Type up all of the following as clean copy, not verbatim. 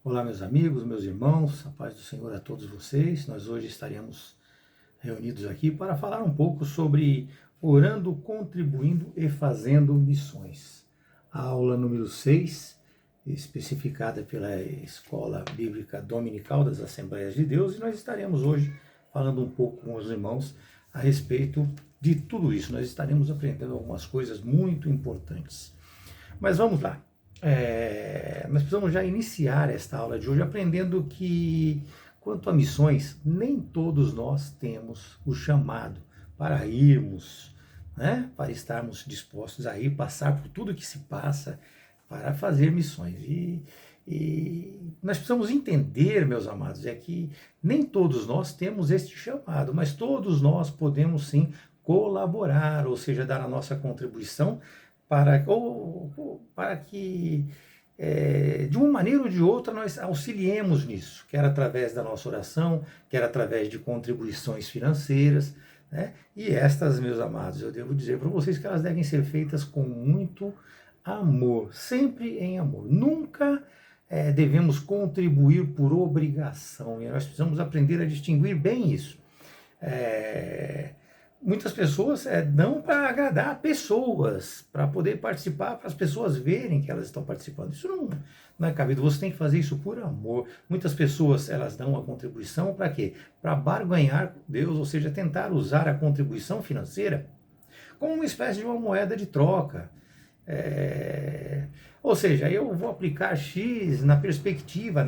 Olá, meus amigos, meus irmãos, a paz do Senhor a todos vocês. Nós hoje estaremos reunidos aqui para falar um pouco sobre orando, contribuindo e fazendo missões. A aula número 6, especificada pela Escola Bíblica Dominical das Assembleias de Deus, e nós estaremos hoje falando um pouco com os irmãos a respeito de tudo isso. Nós estaremos aprendendo algumas coisas muito importantes. Mas vamos lá. Nós precisamos já iniciar esta aula de hoje aprendendo que, quanto a missões, nem todos nós temos o chamado para irmos, né? Para estarmos dispostos a ir, passar por tudo que se passa para fazer missões. E nós precisamos entender, meus amados, é que nem todos nós temos este chamado, mas todos nós podemos sim colaborar, ou seja, dar a nossa contribuição para que, de uma maneira ou de outra, nós auxiliemos nisso, quer através da nossa oração, quer através de contribuições financeiras, né? E estas, meus amados, eu devo dizer para vocês que elas devem ser feitas com muito amor, sempre em amor. Nunca devemos contribuir por obrigação, e nós precisamos aprender a distinguir bem isso. Muitas pessoas dão para agradar pessoas, para poder participar, para as pessoas verem que elas estão participando. Isso não é cabido, você tem que fazer isso por amor. Muitas pessoas, elas dão a contribuição para quê? Para barganhar com Deus, ou seja, tentar usar a contribuição financeira como uma espécie de uma moeda de troca. Ou seja, eu vou aplicar X na perspectiva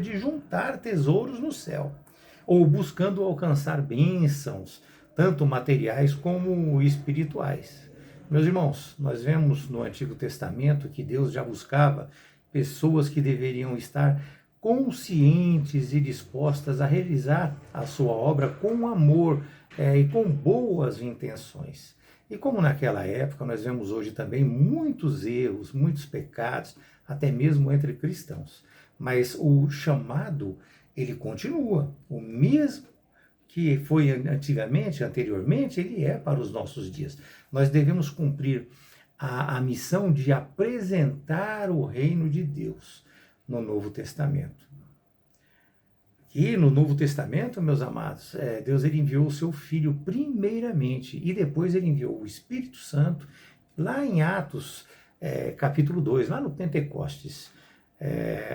de juntar tesouros no céu, ou buscando alcançar bênçãos, tanto materiais como espirituais. Meus irmãos, nós vemos no Antigo Testamento que Deus já buscava pessoas que deveriam estar conscientes e dispostas a realizar a sua obra com amor e com boas intenções. E como naquela época, nós vemos hoje também muitos erros, muitos pecados, até mesmo entre cristãos. Mas o chamado, ele continua. O mesmo que foi anteriormente, ele é para os nossos dias. Nós devemos cumprir a missão de apresentar o reino de Deus no Novo Testamento. E no Novo Testamento, meus amados, Deus ele enviou o seu Filho primeiramente, e depois ele enviou o Espírito Santo, lá em Atos, capítulo 2, lá no Pentecostes.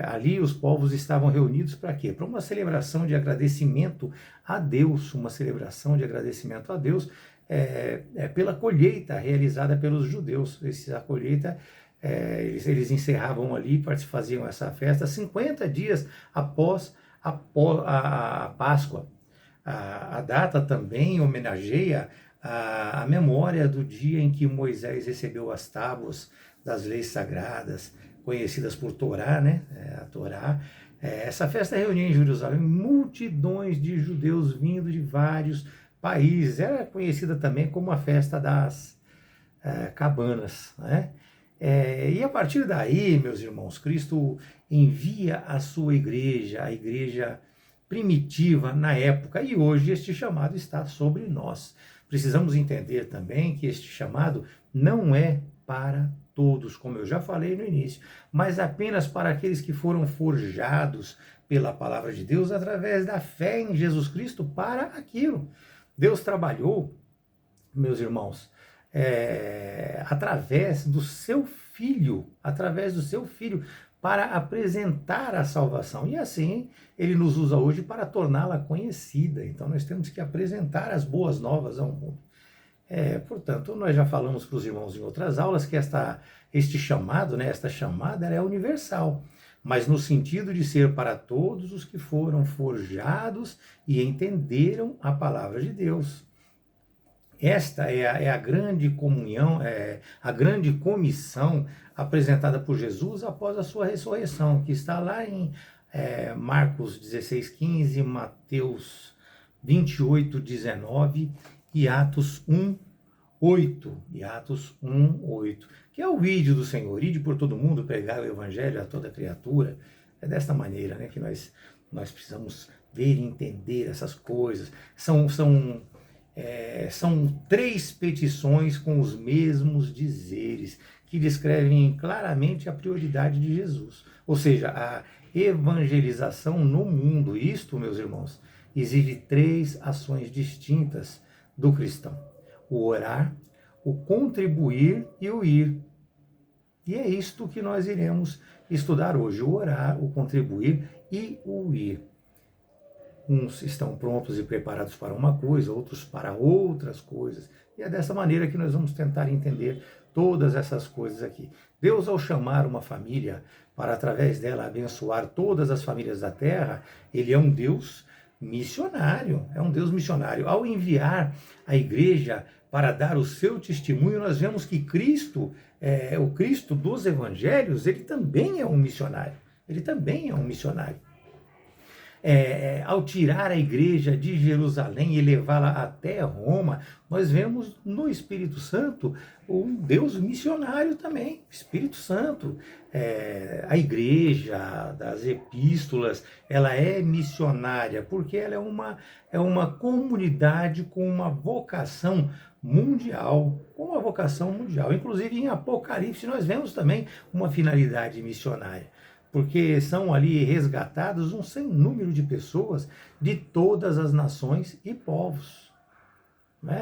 Ali os povos estavam reunidos para quê? Para uma celebração de agradecimento a Deus, pela colheita realizada pelos judeus. A colheita, eles encerravam ali, faziam essa festa 50 dias após a Páscoa. A data também homenageia a memória do dia em que Moisés recebeu as tábuas das leis sagradas, conhecidas por Torá, né? A Torá. Essa festa reunia em Jerusalém multidões de judeus vindo de vários países. Era conhecida também como a festa das cabanas, né? E a partir daí, meus irmãos, Cristo envia a sua igreja, a igreja primitiva na época, e hoje este chamado está sobre nós. Precisamos entender também que este chamado não é para todos, como eu já falei no início, mas apenas para aqueles que foram forjados pela palavra de Deus através da fé em Jesus Cristo para aquilo. Deus trabalhou, meus irmãos, através do seu Filho, para apresentar a salvação. E assim, ele nos usa hoje para torná-la conhecida. Então nós temos que apresentar as boas novas ao mundo. Portanto, nós já falamos para os irmãos em outras aulas que este chamado, né, esta chamada, ela é universal, mas no sentido de ser para todos os que foram forjados e entenderam a palavra de Deus. Esta é a grande comunhão, a grande comissão apresentada por Jesus após a sua ressurreição, que está lá em Marcos 16:15, Mateus 28:19 e Atos 1:8, que é o vídeo do Senhor, ide por todo mundo, pregar o evangelho a toda criatura. É desta maneira, né, que nós precisamos ver e entender essas coisas. São 3 petições com os mesmos dizeres, que descrevem claramente a prioridade de Jesus. Ou seja, a evangelização no mundo. Isto, meus irmãos, exige 3 ações distintas do cristão: o orar, o contribuir e o ir. E é isto que nós iremos estudar hoje: o orar, o contribuir e o ir. Uns estão prontos e preparados para uma coisa, outros para outras coisas. E é dessa maneira que nós vamos tentar entender todas essas coisas aqui. Deus, ao chamar uma família para, através dela, abençoar todas as famílias da terra, ele é um Deus missionário, é um Deus missionário. Ao enviar a igreja para dar o seu testemunho, nós vemos que Cristo, o Cristo dos evangelhos, ele também é um missionário. Ele também é um missionário. Ao tirar a igreja de Jerusalém e levá-la até Roma, nós vemos no Espírito Santo um Deus missionário também, Espírito Santo. A igreja das epístolas, ela é missionária, porque ela é uma comunidade com uma vocação mundial, Inclusive em Apocalipse nós vemos também uma finalidade missionária, porque são ali resgatados um sem número de pessoas de todas as nações e povos.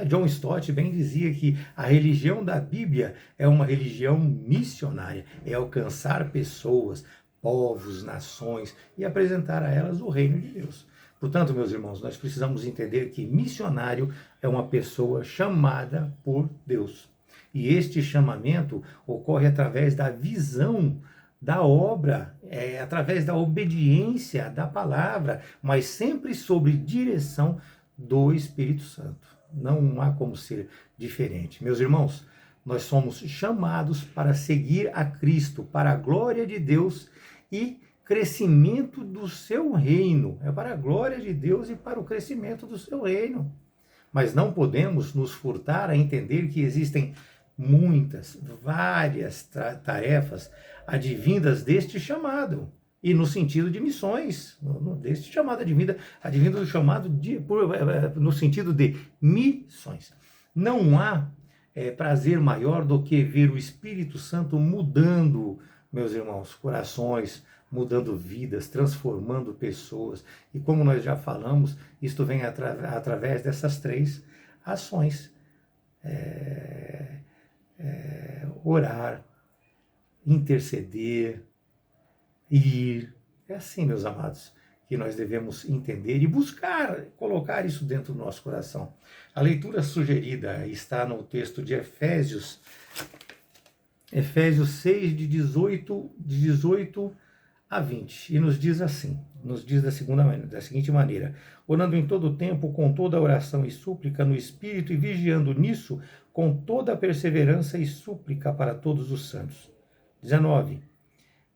John Stott bem dizia que a religião da Bíblia é uma religião missionária, é alcançar pessoas, povos, nações e apresentar a elas o reino de Deus. Portanto, meus irmãos, nós precisamos entender que missionário é uma pessoa chamada por Deus. E este chamamento ocorre através da visão da obra, através da obediência da palavra, mas sempre sob direção do Espírito Santo. Não há como ser diferente. Meus irmãos, nós somos chamados para seguir a Cristo, para a glória de Deus e crescimento do seu reino. É para a glória de Deus e para o crescimento do seu reino. Mas não podemos nos furtar a entender que existem várias tarefas advindas deste chamado, e no sentido de missões, deste chamado advindo do chamado no sentido de missões. Não há prazer maior do que ver o Espírito Santo mudando, meus irmãos, corações, mudando vidas, transformando pessoas. E como nós já falamos, isto vem através dessas 3 ações. Orar, interceder, ir. É assim, meus amados, que nós devemos entender e buscar colocar isso dentro do nosso coração. A leitura sugerida está no texto de Efésios 6, de 18 a 20, e nos diz da seguinte maneira: orando em todo o tempo, com toda oração e súplica no Espírito, e vigiando nisso, com toda a perseverança e súplica para todos os santos. 19.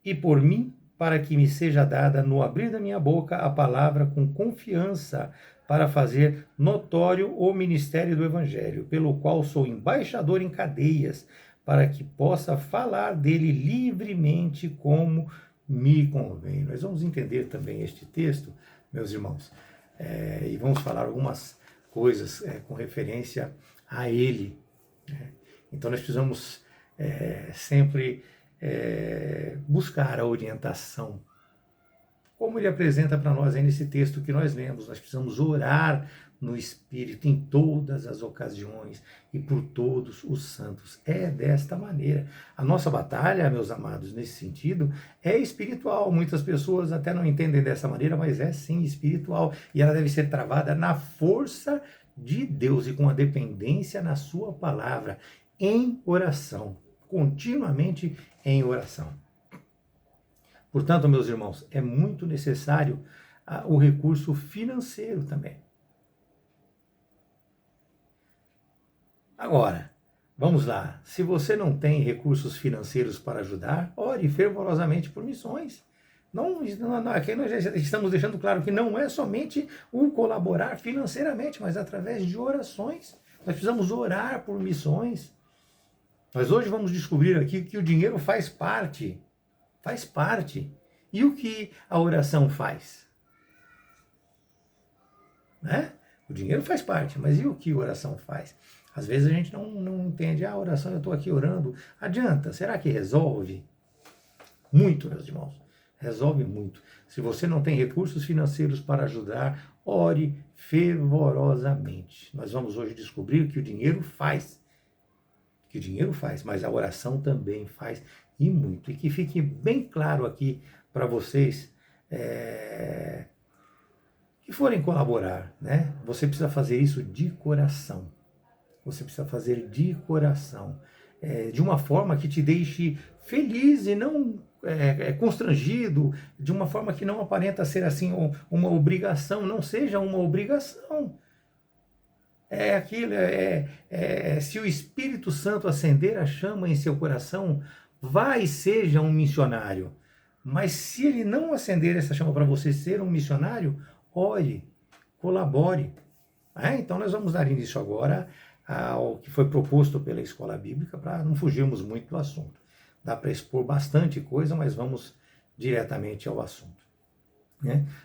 E por mim, para que me seja dada, no abrir da minha boca, a palavra com confiança, para fazer notório o ministério do Evangelho, pelo qual sou embaixador em cadeias, para que possa falar dele livremente como me convém. Nós vamos entender também este texto, meus irmãos, e vamos falar algumas coisas com referência a ele. Então nós precisamos sempre buscar a orientação, como ele apresenta para nós aí nesse texto que nós lemos. Nós precisamos orar no Espírito em todas as ocasiões e por todos os santos. É desta maneira. A nossa batalha, meus amados, nesse sentido, é espiritual. Muitas pessoas até não entendem dessa maneira, mas é sim espiritual. E ela deve ser travada na força de Deus e com a dependência na sua palavra, em oração, continuamente em oração. Portanto, meus irmãos, é muito necessário o recurso financeiro também. Agora, vamos lá. Se você não tem recursos financeiros para ajudar, ore fervorosamente por missões. Aqui nós já estamos deixando claro que não é somente o colaborar financeiramente, mas através de orações. Nós precisamos orar por missões. Nós hoje vamos descobrir aqui que o dinheiro faz parte. E o que a oração faz? O dinheiro faz parte, mas e o que a oração faz? Às vezes a gente não entende, a oração, eu estou aqui orando, adianta, será que resolve? Muito, meus irmãos, resolve muito. Se você não tem recursos financeiros para ajudar, ore fervorosamente. Nós vamos hoje descobrir que o dinheiro faz, mas a oração também faz, e muito. E que fique bem claro aqui para vocês que forem colaborar, né? Você precisa fazer isso de coração. Você precisa fazer de coração, de uma forma que te deixe feliz e não constrangido, de uma forma que não aparenta ser assim uma obrigação, não seja uma obrigação. É aquilo, se o Espírito Santo acender a chama em seu coração, vai e seja um missionário. Mas se ele não acender essa chama para você ser um missionário, ore, colabore. Então nós vamos dar início agora ao que foi proposto pela Escola Bíblica, para não fugirmos muito do assunto. Dá para expor bastante coisa, mas vamos diretamente ao assunto.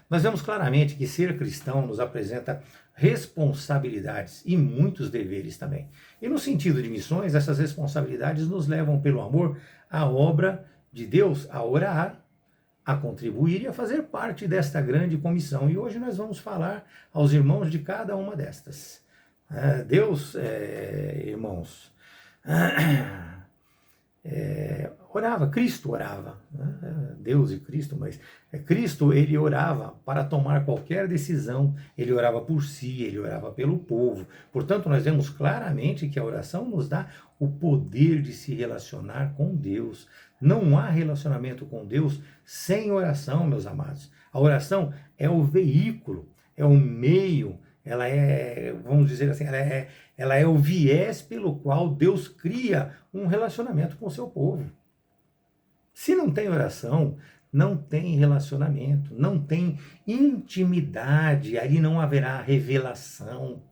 Nós vemos claramente que ser cristão nos apresenta responsabilidades e muitos deveres também. E no sentido de missões, essas responsabilidades nos levam pelo amor à obra de Deus, a orar, a contribuir e a fazer parte desta grande comissão. E hoje nós vamos falar aos irmãos de cada uma destas. Deus, irmãos, orava, Cristo orava, né? Deus e Cristo, mas Cristo, ele orava para tomar qualquer decisão, ele orava por si, ele orava pelo povo. Portanto, nós vemos claramente que a oração nos dá o poder de se relacionar com Deus. Não há relacionamento com Deus sem oração, meus amados. A oração é o veículo, é o meio, ela vamos dizer assim, ela é o viés pelo qual Deus cria um relacionamento com o seu povo. Se não tem oração, não tem relacionamento, não tem intimidade, aí não haverá revelação.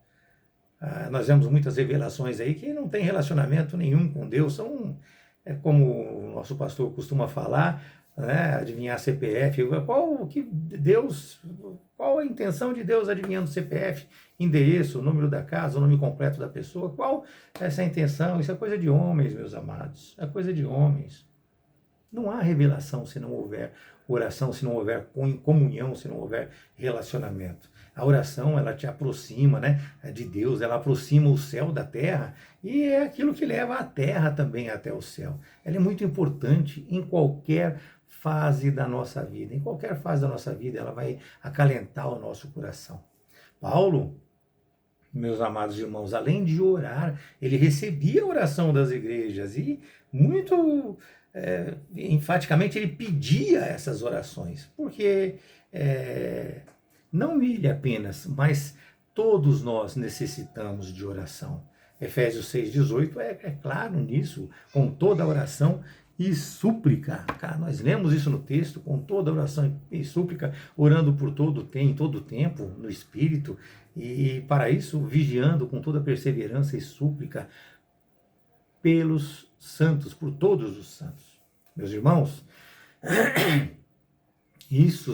Nós vemos muitas revelações aí que não tem relacionamento nenhum com Deus, como o nosso pastor costuma falar, né, adivinhar CPF, qual a intenção de Deus adivinhando CPF, endereço, número da casa, o nome completo da pessoa, qual é essa intenção? Isso é coisa de homens, meus amados, é coisa de homens. Não há revelação se não houver oração, se não houver comunhão, se não houver relacionamento. A oração, ela te aproxima, né, de Deus, ela aproxima o céu da terra e é aquilo que leva a terra também até o céu. Ela é muito importante em qualquer fase da nossa vida. Em qualquer fase da nossa vida, ela vai acalentar o nosso coração. Paulo, meus amados irmãos, além de orar, ele recebia a oração das igrejas e muito enfaticamente ele pedia essas orações, porque não ele apenas, mas todos nós necessitamos de oração. Efésios 6,18 é claro nisso, com toda a oração e súplica. Cara, nós lemos isso no texto, com toda a oração e súplica, orando por em todo o tempo, no Espírito, e para isso vigiando com toda perseverança e súplica pelos santos, por todos os santos. Meus irmãos, isso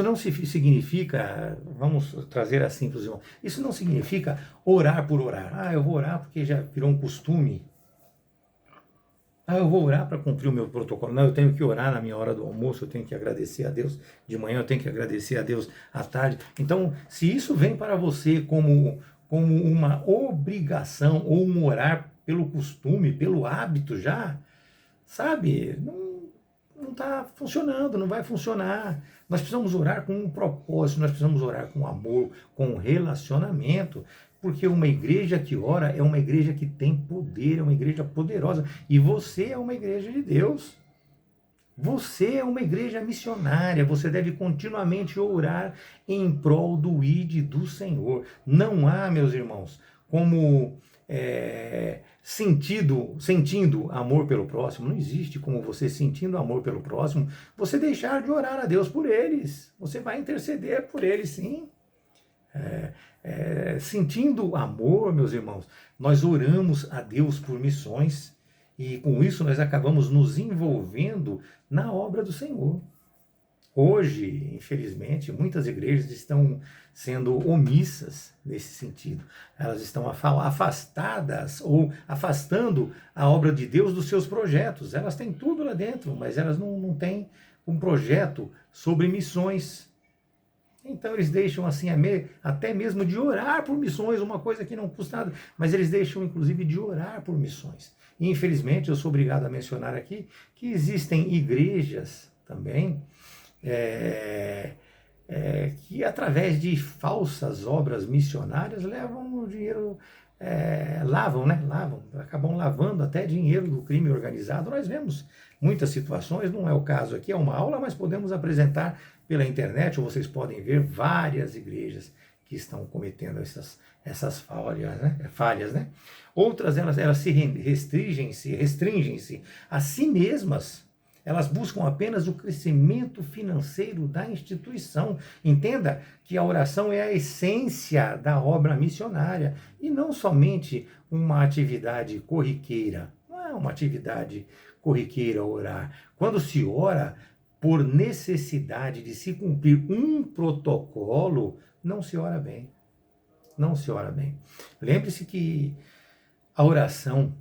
não significa, vamos trazer assim para os irmãos, isso não significa orar por orar. Eu vou orar porque já virou um costume. Eu vou orar para cumprir o meu protocolo. Não, eu tenho que orar na minha hora do almoço, eu tenho que agradecer a Deus de manhã, eu tenho que agradecer a Deus à tarde. Então, se isso vem para você como uma obrigação ou um orar pelo costume, pelo hábito já, sabe, não está funcionando, não vai funcionar. Nós precisamos orar com um propósito, nós precisamos orar com amor, com relacionamento, porque uma igreja que ora é uma igreja que tem poder, é uma igreja poderosa, e você é uma igreja de Deus. Você é uma igreja missionária, você deve continuamente orar em prol do ID do Senhor. Não há, meus irmãos, como sentindo amor pelo próximo, não existe como você sentindo amor pelo próximo, você deixar de orar a Deus por eles. Você vai interceder por eles, sim. Sentindo amor, meus irmãos, nós oramos a Deus por missões e com isso nós acabamos nos envolvendo na obra do Senhor. Hoje, infelizmente, muitas igrejas estão sendo omissas nesse sentido. Elas estão afastadas ou afastando a obra de Deus dos seus projetos. Elas têm tudo lá dentro, mas elas não têm um projeto sobre missões. Então eles deixam assim até mesmo de orar por missões, uma coisa que não custa nada, mas eles deixam inclusive de orar por missões. E, infelizmente, eu sou obrigado a mencionar aqui que existem igrejas também que através de falsas obras missionárias levam o dinheiro, acabam lavando até dinheiro do crime organizado. Nós vemos muitas situações, não é o caso aqui, é uma aula, mas podemos apresentar pela internet, ou vocês podem ver várias igrejas que estão cometendo essas falhas, né? Outras, elas se restringem-se a si mesmas. Elas buscam apenas o crescimento financeiro da instituição. Entenda que a oração é a essência da obra missionária e não somente uma atividade corriqueira. Não é uma atividade corriqueira orar. Quando se ora por necessidade de se cumprir um protocolo, não se ora bem. Não se ora bem. Lembre-se que a oração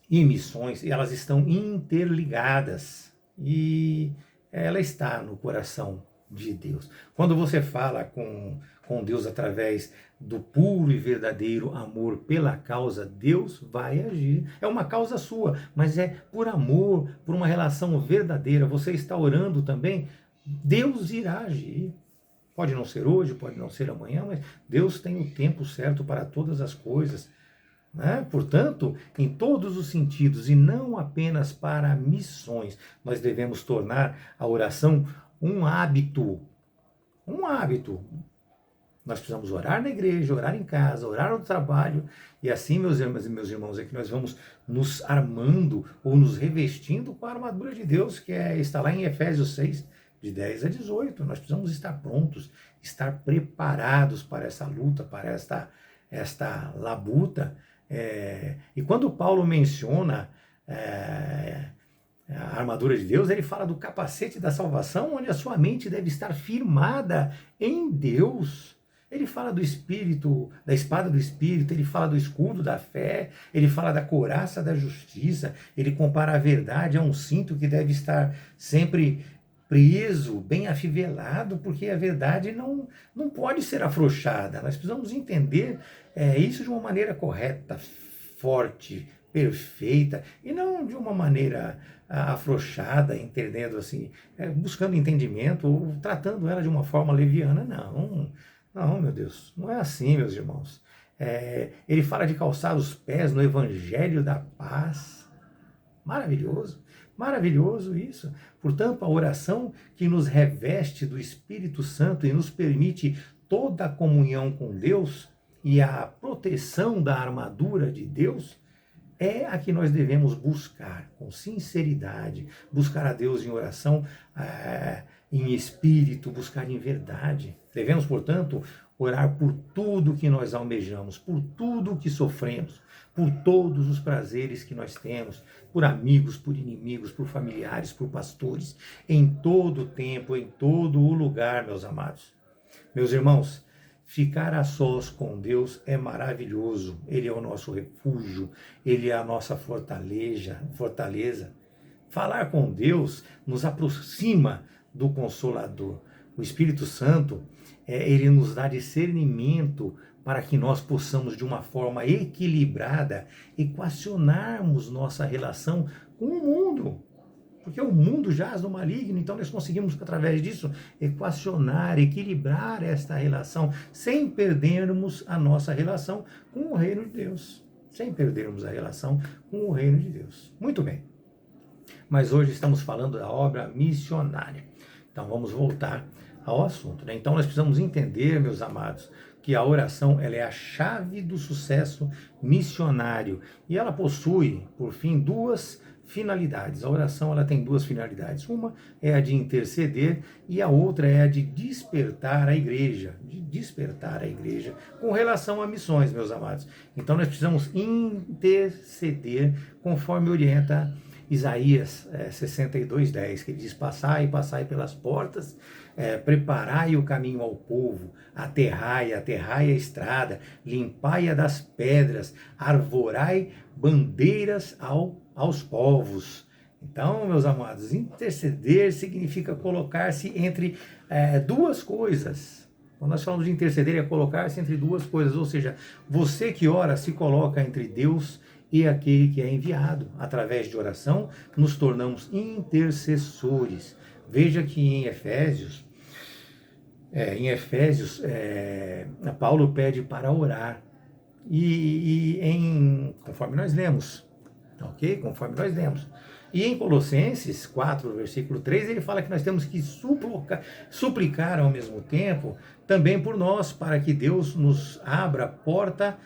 e missões, elas estão interligadas e ela está no coração de Deus. Quando você fala com Deus através do puro e verdadeiro amor pela causa, Deus vai agir. É uma causa sua, mas é por amor, por uma relação verdadeira. Você está orando também, Deus irá agir. Pode não ser hoje, pode não ser amanhã, mas Deus tem o tempo certo para todas as coisas. Né? Portanto, em todos os sentidos e não apenas para missões, nós devemos tornar a oração um hábito. Um hábito. Nós precisamos orar na igreja, orar em casa, orar no trabalho, e assim, meus irmãos, é que nós vamos nos armando ou nos revestindo com a armadura de Deus, que está lá em Efésios 6, de 10 a 18. Nós precisamos estar prontos, estar preparados para essa luta, para esta labuta. E quando Paulo menciona a armadura de Deus, ele fala do capacete da salvação, onde a sua mente deve estar firmada em Deus. Ele fala do Espírito, da espada do Espírito, ele fala do escudo da fé, ele fala da couraça da justiça, ele compara a verdade a um cinto que deve estar sempre preso, bem afivelado, porque a verdade não pode ser afrouxada. Nós precisamos entender isso de uma maneira correta, forte, perfeita, e não de uma maneira afrouxada, entendendo assim, buscando entendimento, ou tratando ela de uma forma leviana. Não, meu Deus, não é assim, meus irmãos. Ele fala de calçar os pés no evangelho da paz. Maravilhoso, maravilhoso isso. Portanto, a oração que nos reveste do Espírito Santo e nos permite toda a comunhão com Deus e a proteção da armadura de Deus é a que nós devemos buscar com sinceridade, buscar a Deus em oração, em espírito, buscar em verdade. Devemos, portanto, orar por tudo que nós almejamos, por tudo que sofremos, por todos os prazeres que nós temos, por amigos, por inimigos, por familiares, por pastores, em todo o tempo, em todo o lugar, meus amados. Meus irmãos, ficar a sós com Deus é maravilhoso. Ele é o nosso refúgio, Ele é a nossa fortaleza. Falar com Deus nos aproxima do Consolador. O Espírito Santo, ele nos dá discernimento para que nós possamos, de uma forma equilibrada, equacionarmos nossa relação com o mundo. Porque o mundo jaz no maligno, então nós conseguimos, através disso, equacionar, equilibrar esta relação, sem perdermos a nossa relação com o reino de Deus. Sem perdermos a relação com o reino de Deus. Muito bem. Mas hoje estamos falando da obra missionária. Então vamos voltar ao assunto, né? Então nós precisamos entender, meus amados, que a oração ela é a chave do sucesso missionário. E ela possui, por fim, duas finalidades. A oração ela tem duas finalidades. Uma é a de interceder e a outra é a de despertar a igreja. Com relação a missões, meus amados. Então nós precisamos interceder conforme orienta Isaías 62:10, que ele diz: passai, passai pelas portas, preparai o caminho ao povo, aterrai a estrada, limpai-a das pedras, arvorai bandeiras aos povos. Então, meus amados, interceder significa colocar-se entre duas coisas. Quando nós falamos de interceder, é colocar-se entre duas coisas, ou seja, você que ora se coloca entre Deus e aquele que é enviado. Através de oração, nos tornamos intercessores. Veja que em Efésios, Paulo pede para orar. Conforme nós lemos, ok? Conforme nós lemos. E em Colossenses 4, versículo 3, ele fala que nós temos que suplicar ao mesmo tempo também por nós, para que Deus nos abra a porta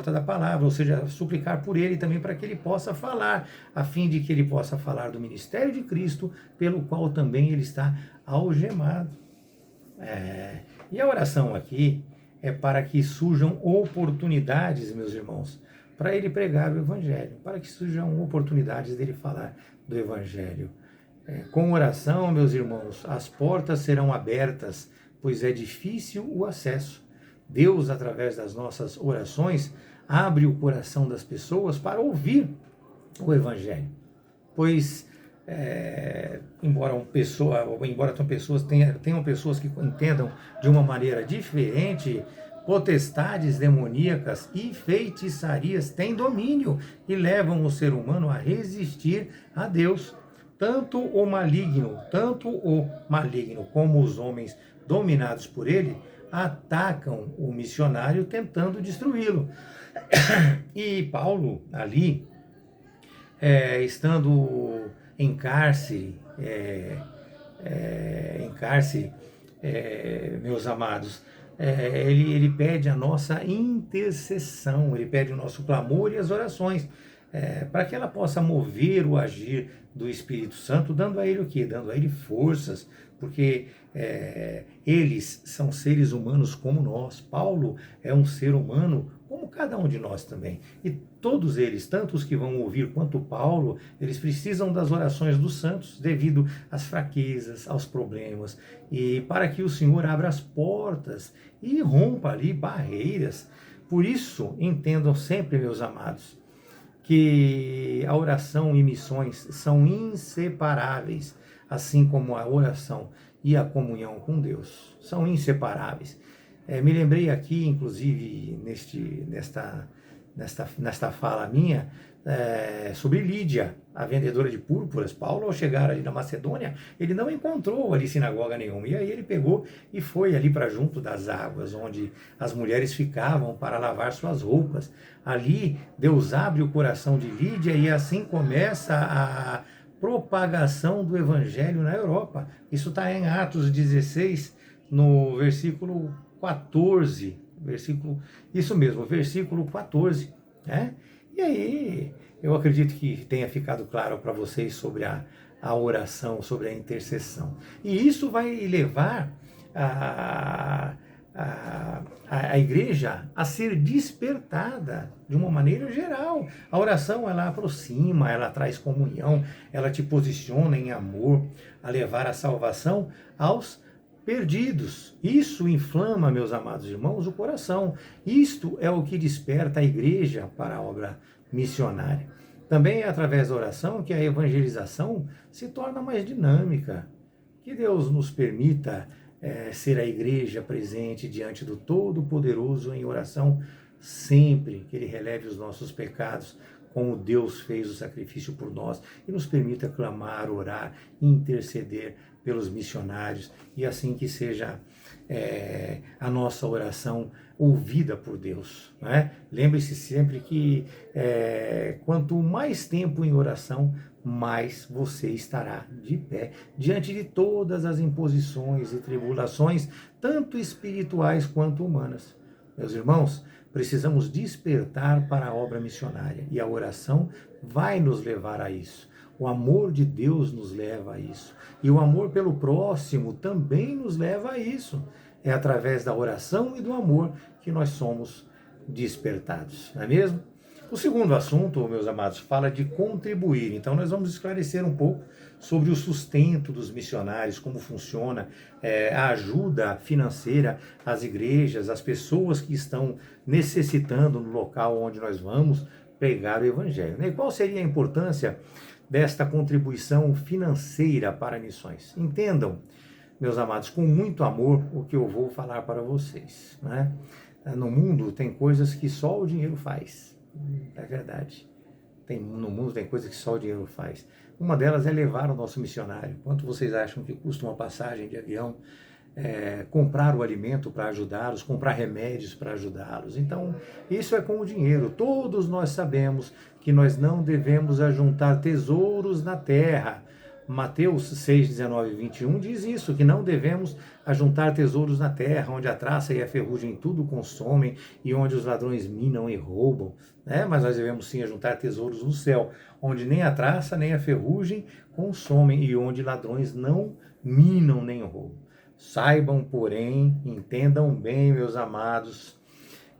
da palavra, ou seja, suplicar por ele também para que ele possa falar, a fim de que ele possa falar do ministério de Cristo, pelo qual também ele está algemado. E a oração aqui é para que surjam oportunidades, meus irmãos, para ele pregar o Evangelho, para que surjam oportunidades dele falar do Evangelho. Com oração, meus irmãos, as portas serão abertas, pois é difícil o acesso. Deus, através das nossas orações, abre o coração das pessoas para ouvir o Evangelho. Pois, embora tenham pessoas que entendam de uma maneira diferente, potestades demoníacas e feitiçarias têm domínio e levam o ser humano a resistir a Deus. Tanto o maligno como os homens dominados por ele atacam o missionário tentando destruí-lo. E Paulo, ali, estando em cárcere, meus amados, ele pede a nossa intercessão, ele pede o nosso clamor e as orações, para que ela possa mover o agir do Espírito Santo, dando a ele o quê? Dando a ele forças, porque eles são seres humanos como nós. Paulo é um ser humano como cada um de nós também. E todos eles, tanto os que vão ouvir quanto Paulo, eles precisam das orações dos santos devido às fraquezas, aos problemas, e para que o Senhor abra as portas e rompa ali barreiras. Por isso, entendam sempre, meus amados, que a oração e missões são inseparáveis, assim como a oração e a comunhão com Deus são inseparáveis. Me lembrei aqui, inclusive, nesta fala minha, sobre Lídia, a vendedora de púrpuras. Paulo, ao chegar ali na Macedônia, ele não encontrou ali sinagoga nenhuma, e aí ele pegou e foi ali para junto das águas, onde as mulheres ficavam para lavar suas roupas. Ali, Deus abre o coração de Lídia e assim começa a propagação do Evangelho na Europa. Isso está em Atos 16, no versículo 14, versículo 14, né? E aí, eu acredito que tenha ficado claro para vocês sobre a oração, sobre a intercessão. E isso vai levar a igreja a ser despertada de uma maneira geral. A oração, ela aproxima, ela traz comunhão, ela te posiciona em amor, a levar a salvação aos perdidos. Isso inflama, meus amados irmãos, o coração. Isto é o que desperta a igreja para a obra missionária. Também é através da oração que a evangelização se torna mais dinâmica. Que Deus nos permita ser a igreja presente diante do Todo-Poderoso em oração sempre, que Ele releve os nossos pecados, como Deus fez o sacrifício por nós, e nos permita clamar, orar, interceder pelos missionários, e assim que seja a nossa oração ouvida por Deus, né? Lembre-se sempre que quanto mais tempo em oração, mais você estará de pé diante de todas as imposições e tribulações, tanto espirituais quanto humanas. Meus irmãos, precisamos despertar para a obra missionária, e a oração vai nos levar a isso. O amor de Deus nos leva a isso. E o amor pelo próximo também nos leva a isso. É através da oração e do amor que nós somos despertados, não é mesmo? O segundo assunto, meus amados, fala de contribuir. Então nós vamos esclarecer um pouco sobre o sustento dos missionários, como funciona a ajuda financeira às igrejas, às pessoas que estão necessitando no local onde nós vamos pregar o evangelho. E qual seria a importância desta contribuição financeira para missões? Entendam, meus amados, com muito amor o que eu vou falar para vocês, né? No mundo tem coisas que só o dinheiro faz, é verdade. No mundo tem coisas que só o dinheiro faz. Uma delas é levar o nosso missionário. Quanto vocês acham que custa uma passagem de avião? Comprar o alimento para ajudá-los, comprar remédios para ajudá-los. Então, isso é com o dinheiro. Todos nós sabemos que nós não devemos ajuntar tesouros na terra. Mateus 6, 19 e 21 diz isso, que não devemos ajuntar tesouros na terra, onde a traça e a ferrugem tudo consomem e onde os ladrões minam e roubam, né? Mas nós devemos sim ajuntar tesouros no céu, onde nem a traça nem a ferrugem consomem e onde ladrões não minam nem roubam. Saibam, porém, entendam bem, meus amados,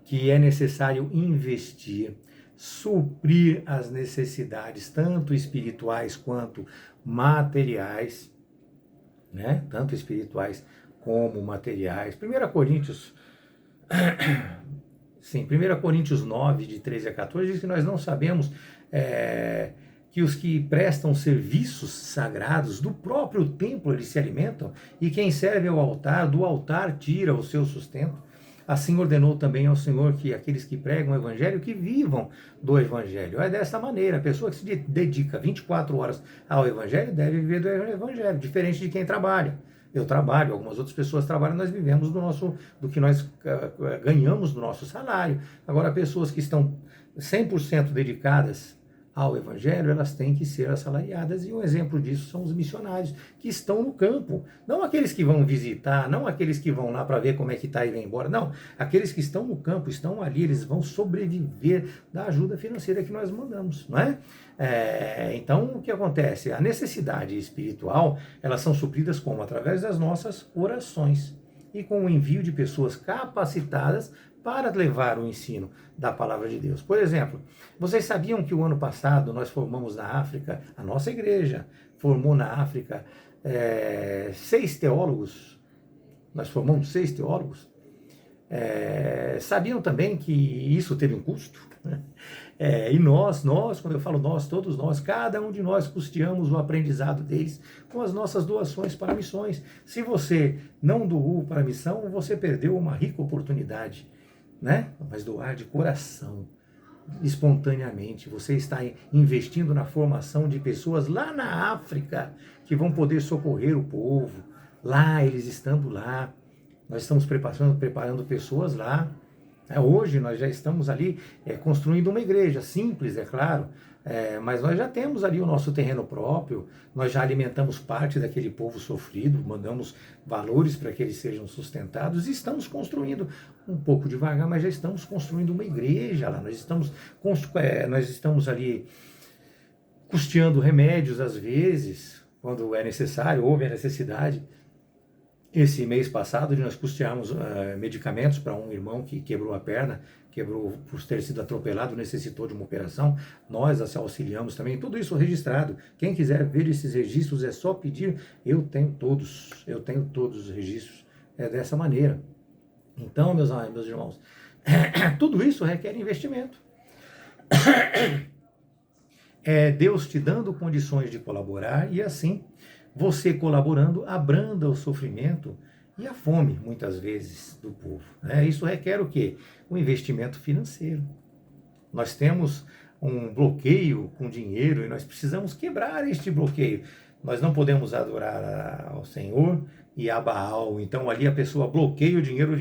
que é necessário investir, suprir as necessidades, tanto espirituais quanto materiais, né? Tanto espirituais como materiais. 1 Coríntios, sim, 1 Coríntios 9, de 13 a 14, diz que nós não sabemos que os que prestam serviços sagrados do próprio templo eles se alimentam, e quem serve ao altar, do altar tira o seu sustento. Assim ordenou também ao Senhor que aqueles que pregam o Evangelho, que vivam do Evangelho. É dessa maneira, a pessoa que se dedica 24 horas ao Evangelho deve viver do Evangelho, diferente de quem trabalha. Eu trabalho, algumas outras pessoas trabalham, nós vivemos do que nós ganhamos do nosso salário. Agora, pessoas que estão 100% dedicadas ao Evangelho, elas têm que ser assalariadas, e um exemplo disso são os missionários que estão no campo, não aqueles que vão visitar, não aqueles que vão lá para ver como é que está e vem embora, não, aqueles que estão no campo, estão ali, eles vão sobreviver da ajuda financeira que nós mandamos, não é? Então, o que acontece? A necessidade espiritual, elas são supridas como? Através das nossas orações e com o envio de pessoas capacitadas para levar o ensino da palavra de Deus. Por exemplo, vocês sabiam que o ano passado nós formamos na África, a nossa igreja formou na África 6 teólogos, nós formamos 6 teólogos. Sabiam também que isso teve um custo? Né? E nós, quando eu falo nós, todos nós, cada um de nós custeamos o aprendizado deles com as nossas doações para missões. Se você não doou para a missão, você perdeu uma rica oportunidade, né? Mas doar de coração, espontaneamente. Você está investindo na formação de pessoas lá na África que vão poder socorrer o povo. Lá, eles estando lá, nós estamos preparando pessoas lá. Hoje nós já estamos ali construindo uma igreja, simples, é claro, mas nós já temos ali o nosso terreno próprio, nós já alimentamos parte daquele povo sofrido, mandamos valores para que eles sejam sustentados, e estamos construindo, um pouco devagar, mas já estamos construindo uma igreja lá, nós estamos ali custeando remédios às vezes, quando é necessário, houve a necessidade. Esse mês passado, nós custeamos medicamentos para um irmão que quebrou a perna, quebrou por ter sido atropelado, necessitou de uma operação. Nós auxiliamos também, tudo isso registrado. Quem quiser ver esses registros é só pedir. Eu tenho todos os registros. É dessa maneira. Então, meus irmãos, tudo isso requer investimento. É Deus te dando condições de colaborar, e assim, você colaborando, abranda o sofrimento e a fome, muitas vezes, do povo. Isso requer o quê? Um investimento financeiro. Nós temos um bloqueio com dinheiro e nós precisamos quebrar este bloqueio. Nós não podemos adorar ao Senhor e a Baal. Então ali a pessoa bloqueia o dinheiro.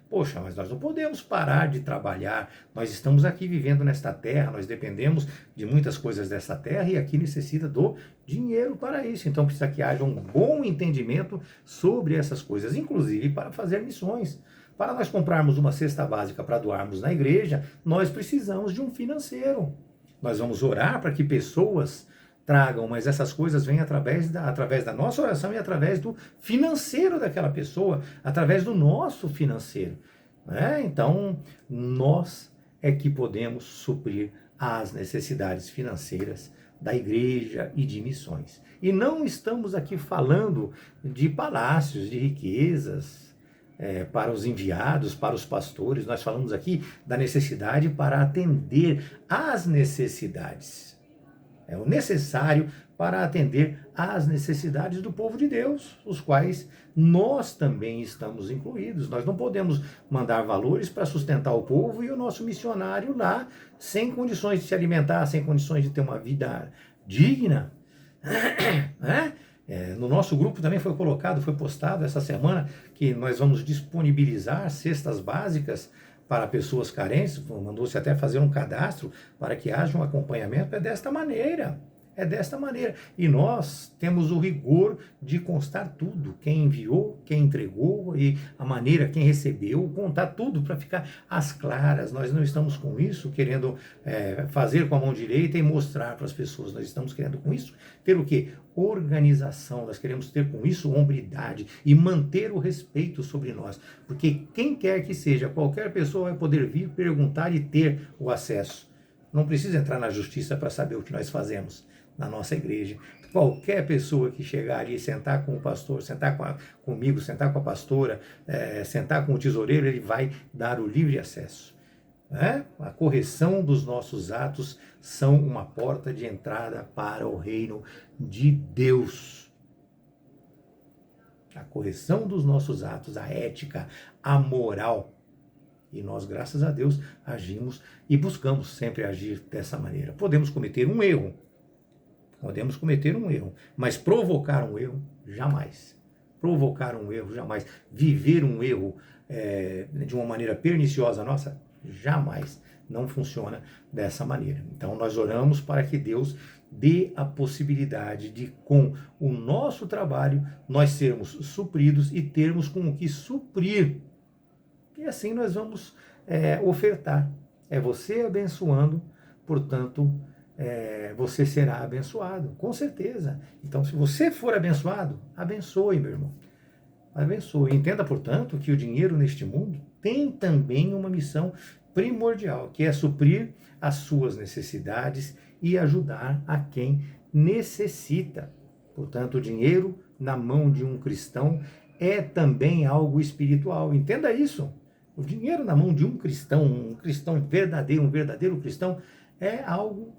Poxa, mas nós não podemos parar de trabalhar. Nós estamos aqui vivendo nesta terra, nós dependemos de muitas coisas dessa terra e aqui necessita do dinheiro para isso. Então precisa que haja um bom entendimento sobre essas coisas, inclusive para fazer missões. Para nós comprarmos uma cesta básica para doarmos na igreja, nós precisamos de um financeiro. Nós vamos orar para que pessoas tragam, mas essas coisas vêm através da nossa oração e através do financeiro daquela pessoa, através do nosso financeiro. Então, nós é que podemos suprir às necessidades financeiras da igreja e de missões. E não estamos aqui falando de palácios, de riquezas para os enviados, para os pastores. Nós falamos aqui da necessidade para atender às necessidades. É o necessário para atender às necessidades do povo de Deus, os quais nós também estamos incluídos. Nós não podemos mandar valores para sustentar o povo e o nosso missionário lá, sem condições de se alimentar, sem condições de ter uma vida digna. Né? No nosso grupo também foi postado essa semana que nós vamos disponibilizar cestas básicas para pessoas carentes. Mandou-se até fazer um cadastro para que haja um acompanhamento. É desta maneira. E nós temos o rigor de constar tudo. Quem enviou, quem entregou e a maneira, quem recebeu, contar tudo para ficar às claras. Nós não estamos com isso querendo fazer com a mão direita e mostrar para as pessoas. Nós estamos querendo com isso ter o quê? Organização. Nós queremos ter com isso hombridade e manter o respeito sobre nós. Porque quem quer que seja, qualquer pessoa vai poder vir, perguntar e ter o acesso. Não precisa entrar na justiça para saber o que nós fazemos na nossa igreja. Qualquer pessoa que chegar ali, sentar com o pastor, sentar comigo, sentar com a pastora, sentar com o tesoureiro, ele vai dar o livre acesso. A correção dos nossos atos são uma porta de entrada para o reino de Deus. A correção dos nossos atos, a ética, a moral. E nós, graças a Deus, agimos e buscamos sempre agir dessa maneira. Podemos cometer um erro, mas provocar um erro, jamais. Viver um erro de uma maneira perniciosa nossa, jamais. Não funciona dessa maneira. Então nós oramos para que Deus dê a possibilidade de, com o nosso trabalho, nós sermos supridos e termos com o que suprir. E assim nós vamos ofertar. É você abençoando, portanto, você será abençoado, com certeza. Então, se você for abençoado, abençoe, meu irmão. Abençoe. Entenda, portanto, que o dinheiro neste mundo tem também uma missão primordial, que é suprir as suas necessidades e ajudar a quem necessita. Portanto, o dinheiro na mão de um cristão é também algo espiritual. Entenda isso. O dinheiro na mão de um cristão verdadeiro, um verdadeiro cristão, é algo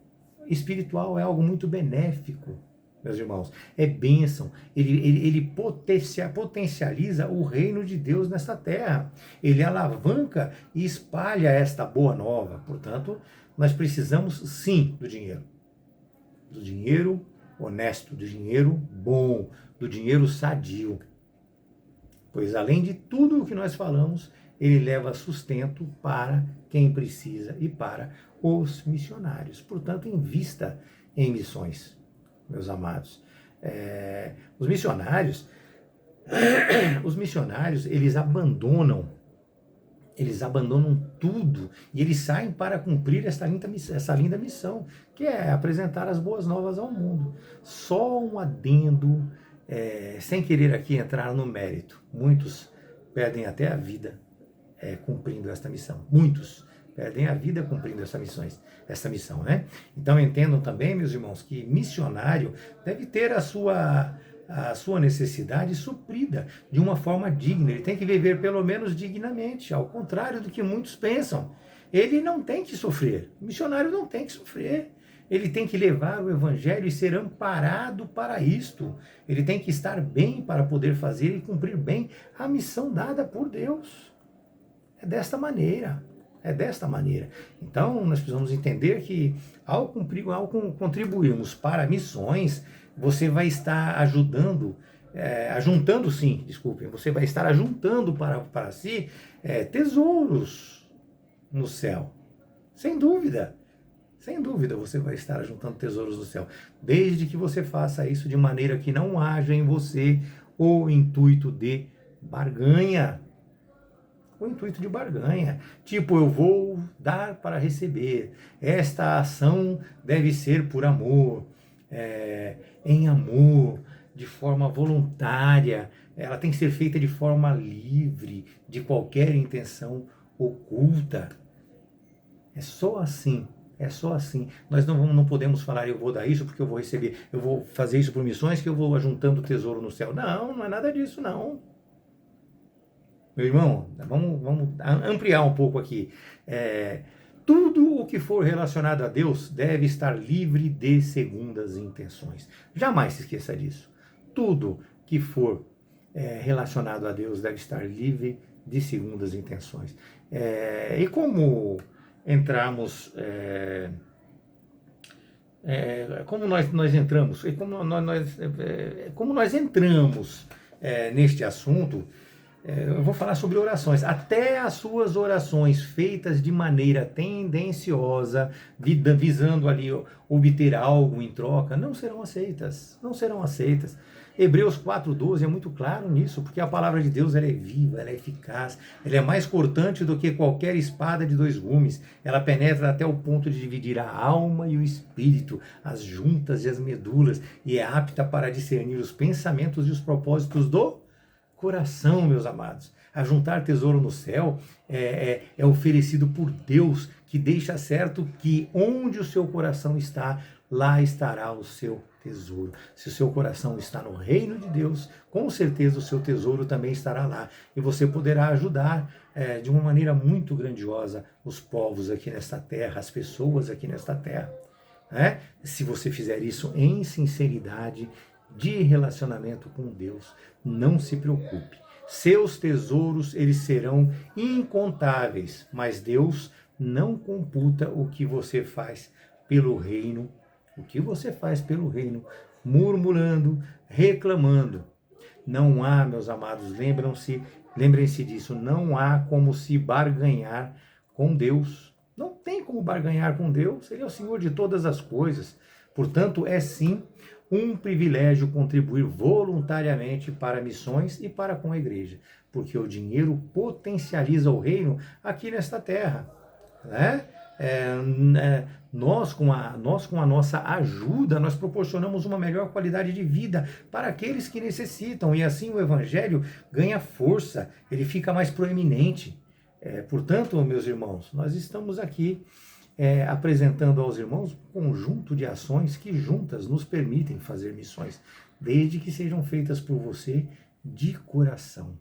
espiritual, é algo muito benéfico, meus irmãos. É bênção. Ele potencializa o reino de Deus nesta terra. Ele alavanca e espalha esta boa nova. Portanto, nós precisamos sim do dinheiro. Do dinheiro honesto, do dinheiro bom, do dinheiro sadio. Pois além de tudo o que nós falamos, ele leva sustento para quem precisa e para os missionários. Portanto, invista em missões, meus amados. Os missionários, eles abandonam tudo e eles saem para cumprir essa linda missão, que é apresentar as boas novas ao mundo. Só um adendo, sem querer aqui entrar no mérito. Muitos perdem até a vida cumprindo esta missão. Muitos perdem a vida cumprindo essa missão, né? Então entendam também, meus irmãos, que missionário deve ter a sua necessidade suprida de uma forma digna. Ele tem que viver pelo menos dignamente, ao contrário do que muitos pensam. Ele não tem que sofrer. O missionário não tem que sofrer. Ele tem que levar o evangelho e ser amparado para isto. Ele tem que estar bem para poder fazer e cumprir bem a missão dada por Deus. É desta maneira. Então, nós precisamos entender que ao contribuirmos para missões, você vai estar você vai estar ajuntando para si tesouros no céu. Sem dúvida você vai estar ajuntando tesouros no céu, desde que você faça isso de maneira que não haja em você o intuito de barganha. Tipo, eu vou dar para receber. Esta ação deve ser por amor, em amor, de forma voluntária. Ela tem que ser feita de forma livre, de qualquer intenção oculta. É só assim É só assim. Nós não podemos falar, eu vou dar isso porque eu vou receber, eu vou fazer isso por missões que eu vou ajuntando tesouro no céu. Não, não é nada disso, não. Meu irmão, vamos ampliar um pouco aqui. Tudo o que for relacionado a Deus deve estar livre de segundas intenções. Jamais se esqueça disso. Tudo que for relacionado a Deus deve estar livre de segundas intenções. E como entramos, como nós entramos, e como nós entramos neste assunto, eu vou falar sobre orações. Até as suas orações feitas de maneira tendenciosa, visando ali obter algo em troca, não serão aceitas. Não serão aceitas. Hebreus 4:12 é muito claro nisso, porque a palavra de Deus ela é viva, ela é eficaz, ela é mais cortante do que qualquer espada de dois gumes. Ela penetra até o ponto de dividir a alma e o espírito, as juntas e as medulas, e é apta para discernir os pensamentos e os propósitos do coração, meus amados. Ajuntar tesouro no céu é oferecido por Deus, que deixa certo que onde o seu coração está, lá estará o seu tesouro. Se o seu coração está no reino de Deus, com certeza o seu tesouro também estará lá. E você poderá ajudar de uma maneira muito grandiosa os povos aqui nesta terra, as pessoas aqui nesta terra. Se você fizer isso em sinceridade, de relacionamento com Deus, não se preocupe. Seus tesouros, eles serão incontáveis, mas Deus não computa o que você faz pelo reino, murmurando, reclamando. Não há, meus amados, lembrem-se disso, não há como se barganhar com Deus. Não tem como barganhar com Deus, Ele é o Senhor de todas as coisas. Portanto, é sim um privilégio contribuir voluntariamente para missões e para com a igreja, porque o dinheiro potencializa o reino aqui nesta terra. Nós com a nossa ajuda, nós proporcionamos uma melhor qualidade de vida para aqueles que necessitam, e assim o Evangelho ganha força, ele fica mais proeminente. Portanto, meus irmãos, nós estamos aqui apresentando aos irmãos um conjunto de ações que juntas nos permitem fazer missões, desde que sejam feitas por você de coração,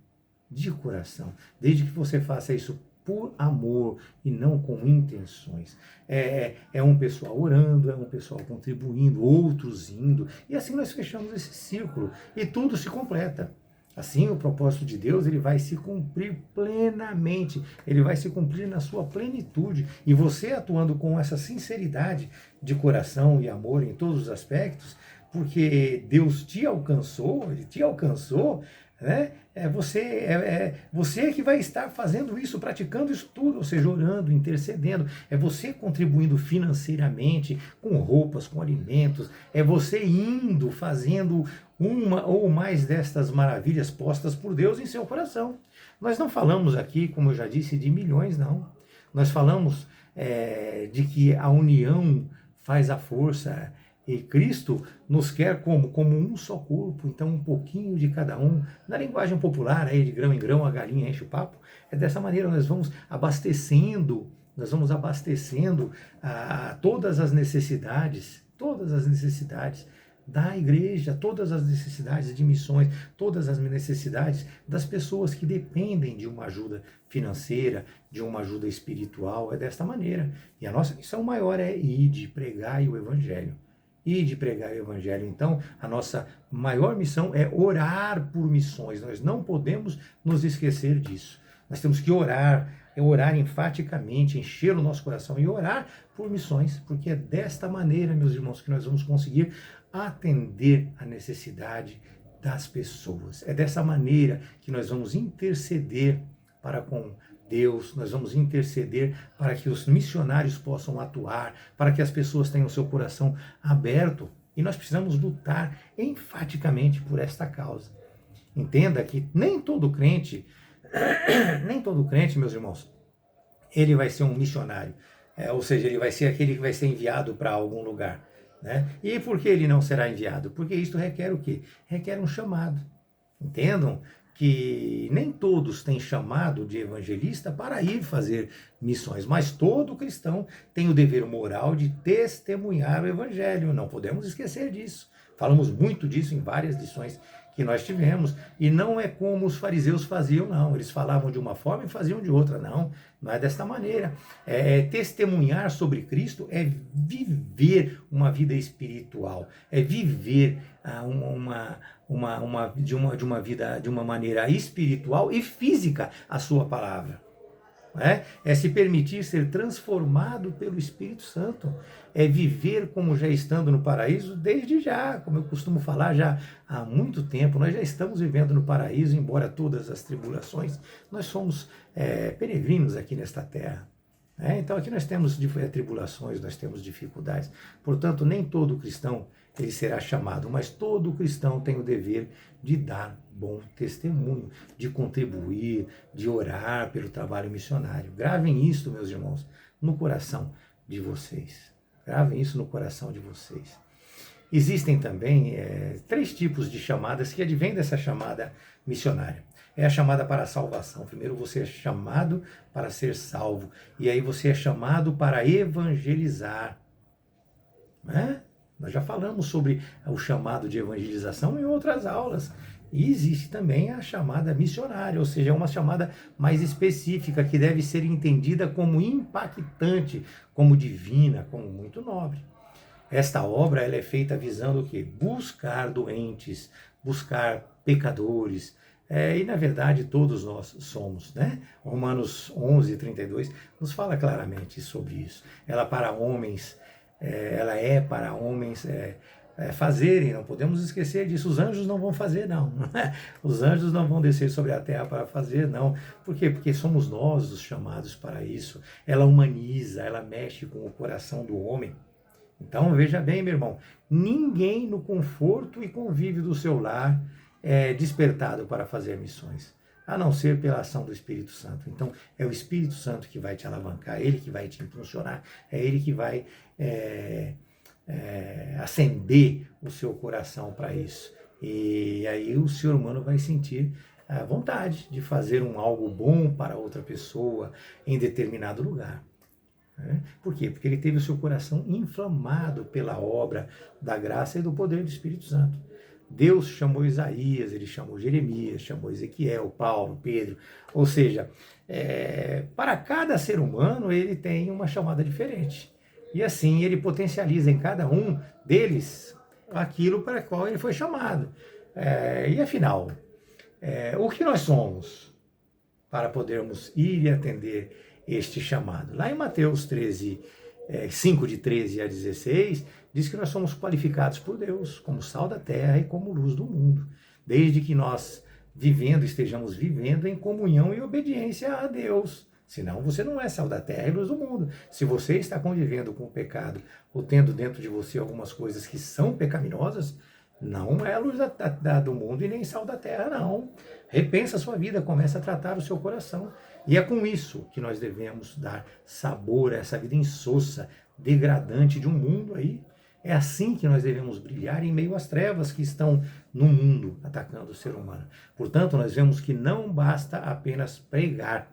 desde que você faça isso por amor e não com intenções. É um pessoal orando, é um pessoal contribuindo, outros indo, e assim nós fechamos esse círculo e tudo se completa. Assim, o propósito de Deus, ele vai se cumprir plenamente, ele vai se cumprir na sua plenitude. E você atuando com essa sinceridade de coração e amor em todos os aspectos, porque Deus te alcançou, ele te alcançou, você que vai estar fazendo isso, praticando isso tudo, ou seja, orando, intercedendo, é você contribuindo financeiramente, com roupas, com alimentos, é você indo, fazendo uma ou mais destas maravilhas postas por Deus em seu coração. Nós não falamos aqui, como eu já disse, de milhões, não. Nós falamos de que a união faz a força. E Cristo nos quer como um só corpo, então um pouquinho de cada um. Na linguagem popular, aí, de grão em grão, a galinha enche o papo. É dessa maneira nós vamos abastecendo todas as necessidades da igreja, todas as necessidades de missões, todas as necessidades das pessoas que dependem de uma ajuda financeira, de uma ajuda espiritual. É desta maneira. E a nossa missão maior é ir de pregar o Evangelho. Então, a nossa maior missão é orar por missões. Nós não podemos nos esquecer disso. Nós temos que orar enfaticamente, encher o nosso coração e orar por missões, porque é desta maneira, meus irmãos, que nós vamos conseguir atender a necessidade das pessoas. É dessa maneira que nós vamos interceder para com Deus, nós vamos interceder para que os missionários possam atuar, para que as pessoas tenham seu coração aberto, e nós precisamos lutar enfaticamente por esta causa. Entenda que nem todo crente, meus irmãos, ele vai ser um missionário, ou seja, ele vai ser aquele que vai ser enviado para algum lugar. E por que ele não será enviado? Porque isto requer o quê? Requer um chamado. Entendam que nem todos têm chamado de evangelista para ir fazer missões, mas todo cristão tem o dever moral de testemunhar o evangelho. Não podemos esquecer disso. Falamos muito disso em várias lições que nós tivemos, e não é como os fariseus faziam, não. Eles falavam de uma forma e faziam de outra, não. Não é desta maneira. Testemunhar sobre Cristo é viver uma vida espiritual, é viver de uma vida de uma maneira espiritual e física a sua palavra. É se permitir ser transformado pelo Espírito Santo, é viver como já estando no paraíso desde já, como eu costumo falar já há muito tempo. Nós já estamos vivendo no paraíso, embora todas as tribulações, nós somos peregrinos aqui nesta terra. Então aqui nós temos tribulações, nós temos dificuldades, portanto nem todo cristão ele será chamado, mas todo cristão tem o dever de dar bom testemunho, de contribuir, de orar pelo trabalho missionário. Gravem isso, meus irmãos, no coração de vocês. Gravem isso no coração de vocês. Existem também 3 tipos de chamadas que advêm dessa chamada missionária. É a chamada para a salvação. Primeiro você é chamado para ser salvo, e aí você é chamado para evangelizar. Nós já falamos sobre o chamado de evangelização em outras aulas. E existe também a chamada missionária, ou seja, é uma chamada mais específica, que deve ser entendida como impactante, como divina, como muito nobre. Esta obra ela é feita visando o quê? Buscar doentes, buscar pecadores, e na verdade todos nós somos, né? Romanos 11:32 nos fala claramente sobre isso. Ela para homens fazerem, não podemos esquecer disso. Os anjos não vão fazer, não. Os anjos não vão descer sobre a terra para fazer, não. Por quê? Porque somos nós os chamados para isso. Ela humaniza, ela mexe com o coração do homem. Então, veja bem, meu irmão, ninguém no conforto e convívio do seu lar é despertado para fazer missões, a não ser pela ação do Espírito Santo. Então, é o Espírito Santo que vai te alavancar, ele que vai te impulsionar, é ele que vai acender o seu coração para isso. E aí o ser humano vai sentir a vontade de fazer algo bom para outra pessoa em determinado lugar. Por quê? Porque ele teve o seu coração inflamado pela obra da graça e do poder do Espírito Santo. Deus chamou Isaías, ele chamou Jeremias, chamou Ezequiel, Paulo, Pedro. Ou seja, para cada ser humano ele tem uma chamada diferente. E assim ele potencializa em cada um deles aquilo para o qual ele foi chamado. E afinal, o que nós somos para podermos ir e atender este chamado? Lá em Mateus 13, 5 de 13 a 16, diz que nós somos qualificados por Deus como sal da terra e como luz do mundo, desde que nós estejamos vivendo em comunhão e obediência a Deus. Senão você não é sal da terra e luz do mundo. Se você está convivendo com o pecado ou tendo dentro de você algumas coisas que são pecaminosas, não é luz do mundo e nem sal da terra, não. Repensa a sua vida, começa a tratar o seu coração. E é com isso que nós devemos dar sabor a essa vida insossa, degradante de um mundo aí. É assim que nós devemos brilhar em meio às trevas que estão no mundo atacando o ser humano. Portanto, nós vemos que não basta apenas pregar.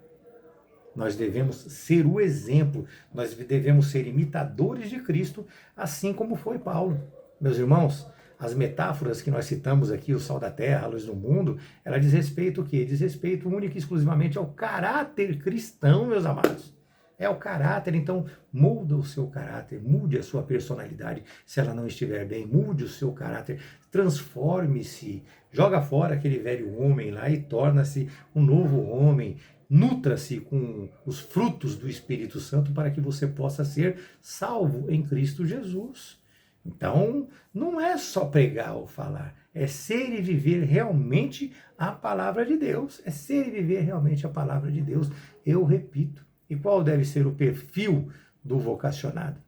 Nós devemos ser o exemplo, nós devemos ser imitadores de Cristo, assim como foi Paulo. Meus irmãos, as metáforas que nós citamos aqui, o sal da terra, a luz do mundo, ela diz respeito o quê? Diz respeito único e exclusivamente ao caráter cristão, meus amados. É o caráter, então muda o seu caráter, mude a sua personalidade, se ela não estiver bem, mude o seu caráter, transforme-se, joga fora aquele velho homem lá e torna-se um novo homem, nutra-se com os frutos do Espírito Santo para que você possa ser salvo em Cristo Jesus. Então, não é só pregar ou falar, é ser e viver realmente a palavra de Deus, é ser e viver realmente a palavra de Deus, eu repito. E qual deve ser o perfil do vocacionado?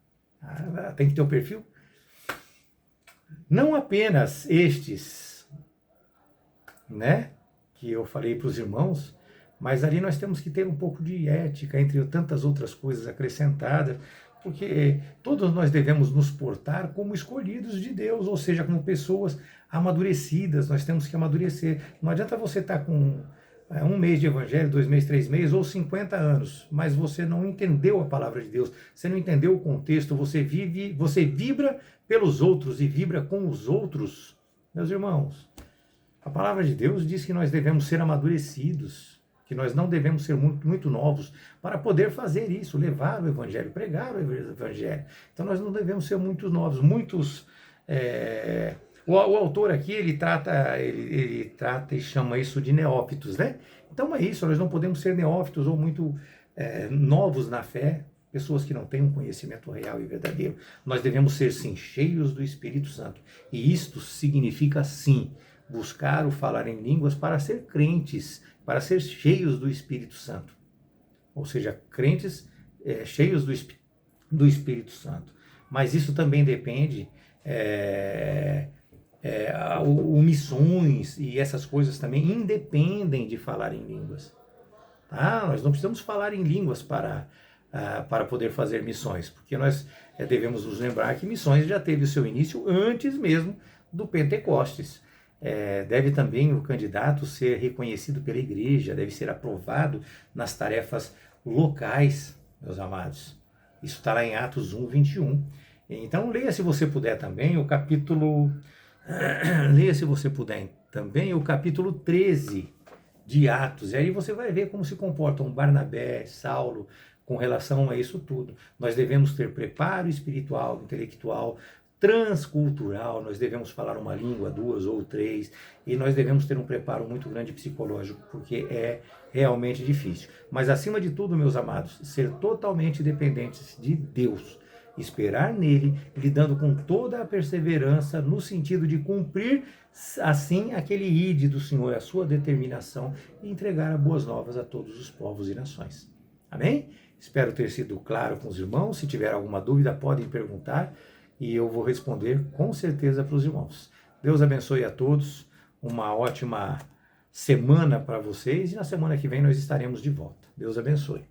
Tem que ter um perfil? Não apenas estes, que eu falei para os irmãos, mas ali nós temos que ter um pouco de ética, entre tantas outras coisas acrescentadas, Porque todos nós devemos nos portar como escolhidos de Deus, ou seja, como pessoas amadurecidas, nós temos que amadurecer. Não adianta você estar com um mês de evangelho, 2 meses, 3 meses, ou 50 anos, mas você não entendeu a palavra de Deus, você não entendeu o contexto, você vibra pelos outros e vibra com os outros. Meus irmãos, a palavra de Deus diz que nós devemos ser amadurecidos, que nós não devemos ser muito novos para poder fazer isso, levar o evangelho, pregar o evangelho. Então nós não devemos ser muito novos, o autor aqui, ele trata e chama isso de neófitos, né? Então é isso, nós não podemos ser neófitos ou muito novos na fé, pessoas que não têm um conhecimento real e verdadeiro. Nós devemos ser, sim, cheios do Espírito Santo. E isto significa, sim, buscar o falar em línguas para ser crentes, para ser cheios do Espírito Santo. Ou seja, crentes cheios do Espírito Santo. Mas isso também depende... missões e essas coisas também independem de falar em línguas. Tá? Nós não precisamos falar em línguas para poder fazer missões, porque nós devemos nos lembrar que missões já teve o seu início antes mesmo do Pentecostes. Deve também o candidato ser reconhecido pela igreja, deve ser aprovado nas tarefas locais, meus amados. Isso está lá em Atos 1, 21. Então leia se você puder também o capítulo... Leia se você puder também o capítulo 13 de Atos, e aí você vai ver como se comportam Barnabé, Saulo, com relação a isso tudo. Nós devemos ter preparo espiritual, intelectual, transcultural, nós devemos falar uma língua, 2 ou 3, e nós devemos ter um preparo muito grande psicológico, porque é realmente difícil. Mas acima de tudo, meus amados, ser totalmente dependentes de Deus, esperar nele, lidando com toda a perseverança no sentido de cumprir assim aquele ide do Senhor, a sua determinação, e entregar as boas novas a todos os povos e nações. Amém? Espero ter sido claro com os irmãos. Se tiver alguma dúvida, podem perguntar e eu vou responder com certeza para os irmãos. Deus abençoe a todos, uma ótima semana para vocês e na semana que vem nós estaremos de volta. Deus abençoe.